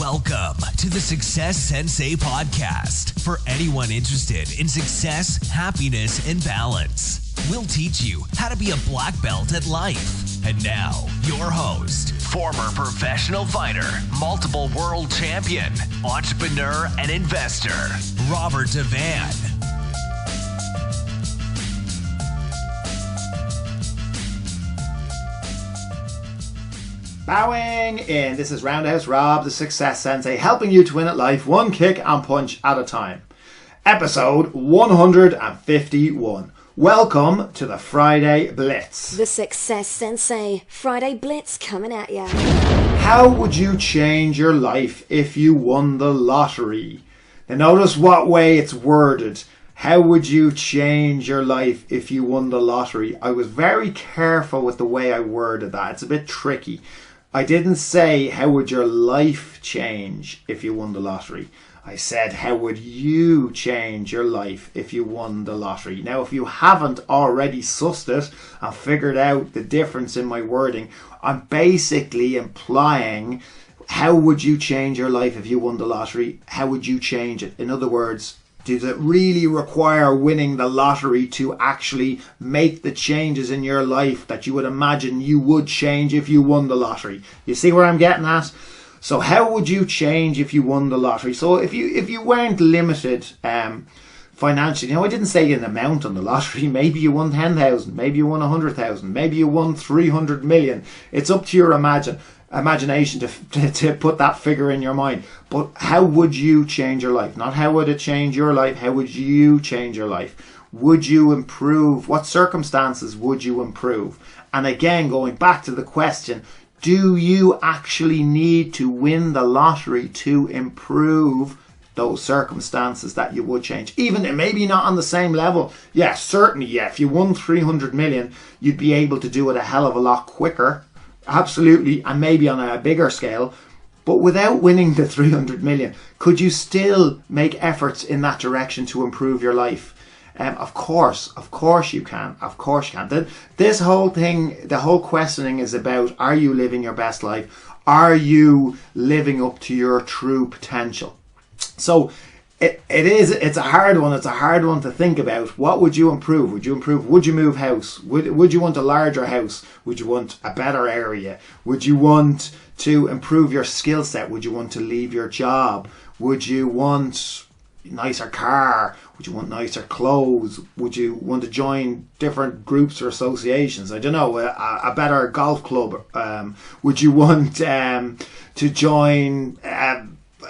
Welcome to the Success Sensei podcast for anyone interested in success, happiness, and balance. We'll teach you how to be a black belt at life. And now, your host, former professional fighter, multiple world champion, entrepreneur, and investor, Robert Devane. Bowing in. This is Roundhouse Rob, the Success Sensei, helping you to win at life one kick and punch at a time. Episode 151. Welcome to the Friday Blitz. The Success Sensei, Friday Blitz coming at ya. How would you change your life if you won the lottery? Now notice what way it's worded. How would you change your life if you won the lottery? I was very careful with the way I worded that. It's a bit tricky. I didn't say how would your life change if you won the lottery. I said how would you change your life if you won the lottery. Now if you haven't already sussed it and figured out the difference in my wording, I'm basically implying how would you change your life if you won the lottery? How would you change it? In other words, does it really require winning the lottery to actually make the changes in your life that you would imagine you would change if you won the lottery? You see where I'm getting at? So how would you change if you won the lottery? So if you weren't limited financially, I didn't say an amount on the lottery. Maybe you won 10,000, maybe you won 100,000, maybe you won 300 million. It's up to your imagination to put that figure in your mind. But how would you change your life? Not how would it change your life, how would you change your life? Would you improve? What circumstances would you improve? And again, going back to the question, do you actually need to win the lottery to improve those circumstances that you would change? Even maybe not on the same level. Yeah, certainly, yeah. If you won 300 million, you'd be able to do it a hell of a lot quicker. Absolutely, and maybe on a bigger scale. But without winning the 300 million, could you still make efforts in that direction to improve your life? Of course you can. Of course you can. This whole thing, the whole questioning is about, are you living your best life? Are you living up to your true potential? So it's a hard one. It's a hard one to think about. What would you improve? Would you move house? Would you want a larger house? Would you want a better area? Would you want to improve your skill set? Would you want to leave your job? Would you want a nicer car? Would you want nicer clothes? Would you want to join different groups or associations? I don't know, a better golf club. Would you want to join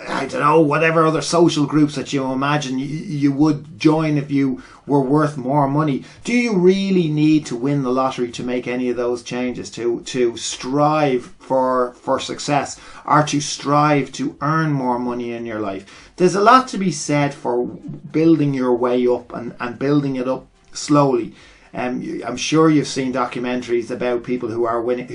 I don't know, whatever other social groups that you imagine you would join if you were worth more money? Do you really need to win the lottery to make any of those changes, to strive for success, or to strive to earn more money in your life? There's a lot to be said for building your way up and building it up slowly. I'm sure you've seen documentaries about people who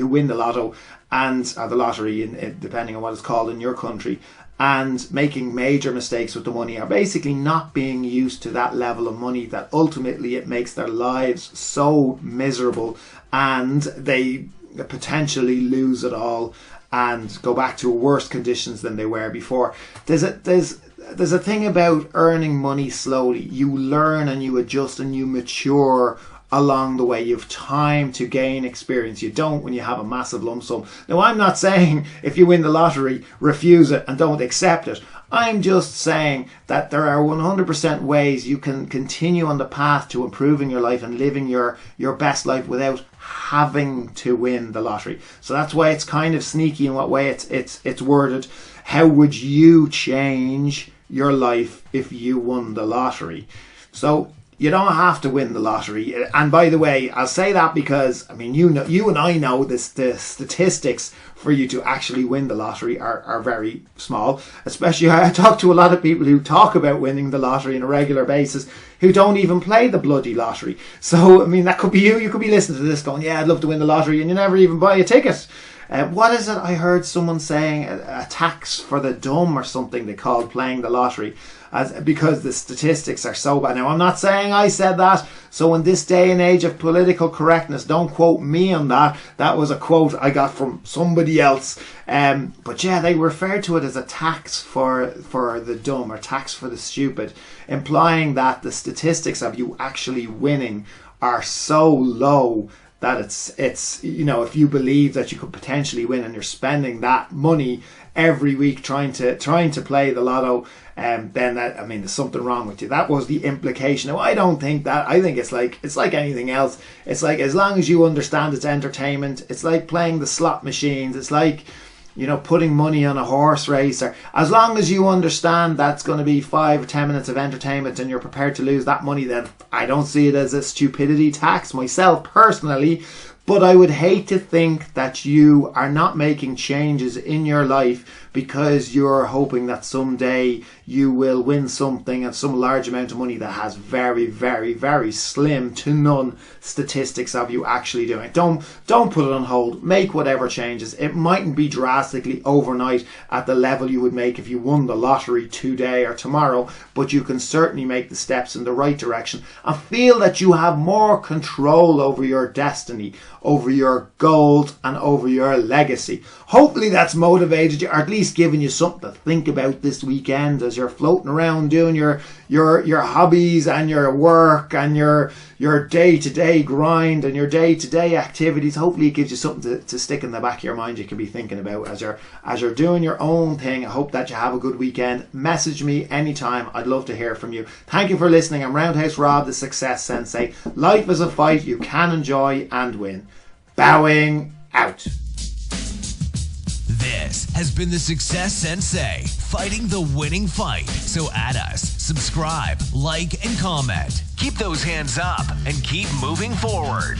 win the lotto or the lottery, depending on what it's called in your country, and making major mistakes with the money, are basically not being used to that level of money that ultimately it makes their lives so miserable and they potentially lose it all and go back to worse conditions than they were before. There's a thing about earning money slowly. You learn and you adjust and you mature along the way. You have time to gain experience. You don't when you have a massive lump sum. Now, I'm not saying if you win the lottery, refuse it and don't accept it. I'm just saying that there are 100% ways you can continue on the path to improving your life and living your best life without having to win the lottery. So that's why it's kind of sneaky in what way it's worded. How would you change your life if you won the lottery? So you don't have to win the lottery. And by the way, I'll say that because, you and I know the statistics for you to actually win the lottery are very small. Especially, I talk to a lot of people who talk about winning the lottery on a regular basis who don't even play the bloody lottery. So, that could be you. You could be listening to this going, yeah, I'd love to win the lottery, and you never even buy a ticket. What is it I heard someone saying? A tax for the dumb or something they called playing the lottery, because the statistics are so bad. Now, I'm not saying I said that, so in this day and age of political correctness, don't quote me on that. That was a quote I got from somebody else. But yeah, they referred to it as a tax for the dumb, or tax for the stupid, implying that the statistics of you actually winning are so low that it's if you believe that you could potentially win and you're spending that money every week trying to play the lotto, then there's something wrong with you. That was the implication. Now, I don't think that. I think it's like anything else. It's like, as long as you understand it's entertainment, it's like playing the slot machines. It's like, putting money on a horse race, or as long as you understand that's going to be 5 or 10 minutes of entertainment and you're prepared to lose that money, then I don't see it as a stupidity tax myself personally. But I would hate to think that you are not making changes in your life because you're hoping that someday you will win something at some large amount of money that has very, very, very slim to none statistics of you actually doing it. Don't put it on hold. Make whatever changes. It mightn't be drastically overnight at the level you would make if you won the lottery today or tomorrow, but you can certainly make the steps in the right direction and feel that you have more control over your destiny, over your goals, and over your legacy. Hopefully that's motivated you, or at least given you something to think about this weekend as you're floating around doing your hobbies and your work and your day-to-day grind and your day-to-day activities. Hopefully it gives you something to stick in the back of your mind you can be thinking about as you're doing your own thing. I hope that you have a good weekend. Message me anytime. I'd love to hear from you. Thank you for listening. I'm Roundhouse Rob, the Success Sensei. Life is a fight you can enjoy and win. Bowing out. This has been the Success Sensei, fighting the winning fight. So add us, subscribe, like, and comment. Keep those hands up and keep moving forward.